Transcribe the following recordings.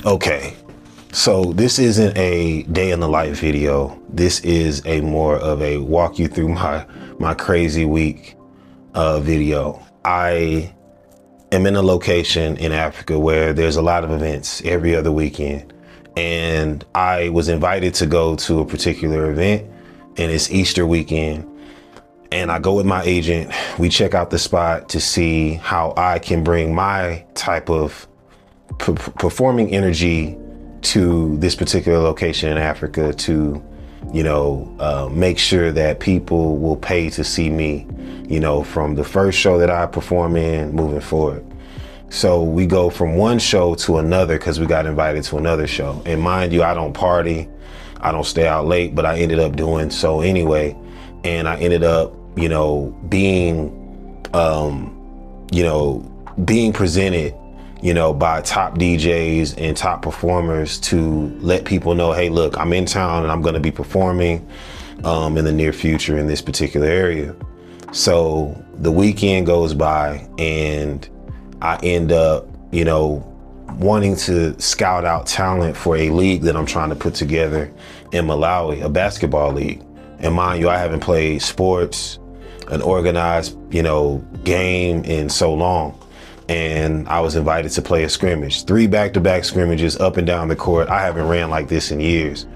Okay, so this isn't a day in the life video. This is a more of a walk you through my crazy week video. I am in a location in Africa where there's a lot of events every other weekend, and I was invited to go to a particular event, and it's Easter weekend. And I go with my agent. We check out the spot to see how I can bring my type of performing energy to this particular location in Africa to, make sure that people will pay to see me, from the first show that I perform in moving forward. So we go from one show to another because we got invited to another show. And mind you, I don't party, I don't stay out late, but I ended up doing so anyway. And I ended up, being presented, by top DJs and top performers to let people know, hey, look, I'm in town and I'm going to be performing in the near future in this particular area. So the weekend goes by and I end up, wanting to scout out talent for a league that I'm trying to put together in Malawi, a basketball league. And mind you, I haven't played sports, an organized, game in so long. And I was invited to play a scrimmage, 3 back-to-back scrimmages up and down the court. I haven't ran like this in years.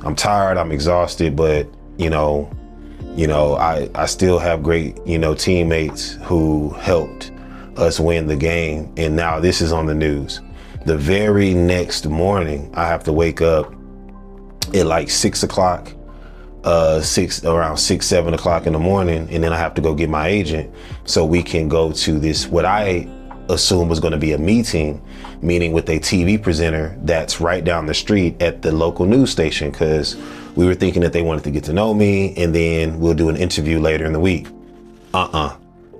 I'm tired, I'm exhausted, but I still have great, teammates who helped us win the game. And now this is on the news. The very next morning, I have to wake up at like 6 o'clock. Around 6, 7 o'clock in the morning, and then I have to go get my agent so we can go to this, what I assume was going to be a meeting with a TV presenter that's right down the street at the local news station, because we were thinking that they wanted to get to know me and then we'll do an interview later in the week.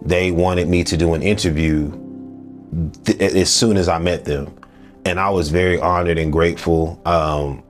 They wanted me to do an interview as soon as I met them. And I was very honored and grateful.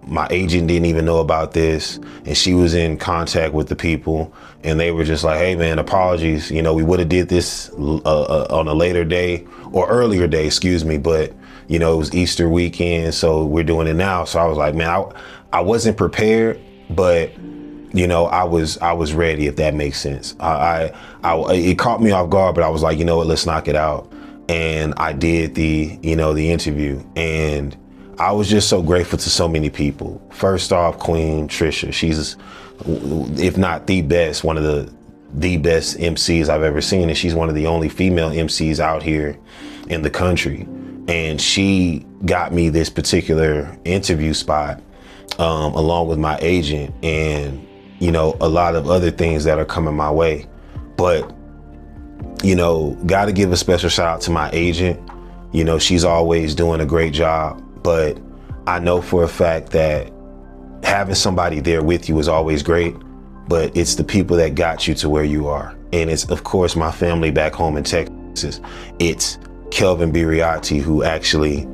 My agent didn't even know about this, and she was in contact with the people, and they were just like, hey man, apologies. We would have did this on a later day or earlier day, excuse me. But, it was Easter weekend, so we're doing it now. So I was like, man, I wasn't prepared, but I was ready, if that makes sense. It caught me off guard, but I was like, you know what, let's knock it out. And I did the interview, and I was just so grateful to so many people. First off, Queen Patricia, she's, if not the best, one of the best MCs I've ever seen. And she's one of the only female MCs out here in the country. And she got me this particular interview spot, along with my agent and, a lot of other things that are coming my way. But got to give a special shout out to my agent. She's always doing a great job, but I know for a fact that having somebody there with you is always great, but it's the people that got you to where you are. And it's, of course, my family back home in Texas. It's Kelvin Birioti, who actually,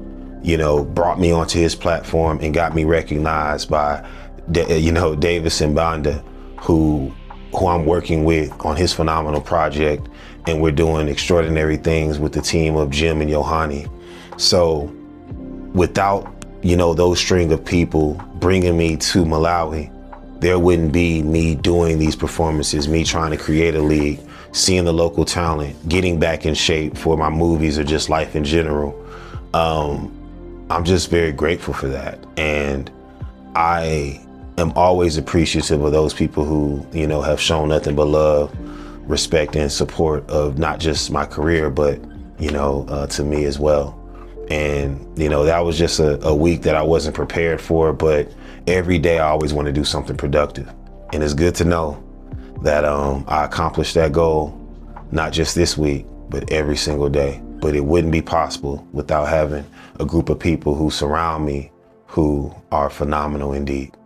brought me onto his platform and got me recognized by, Davis and Banda, who I'm working with on his phenomenal project. And we're doing extraordinary things with the team of Jim and Yohani. So without, those string of people bringing me to Malawi, there wouldn't be me doing these performances, me trying to create a league, seeing the local talent, getting back in shape for my movies or just life in general. I'm just very grateful for that. And I am always appreciative of those people who, have shown nothing but love, respect, and support of not just my career, but, to me as well. And, that was just a week that I wasn't prepared for, but every day I always want to do something productive. And it's good to know that I accomplished that goal, not just this week, but every single day. But it wouldn't be possible without having a group of people who surround me who are phenomenal indeed.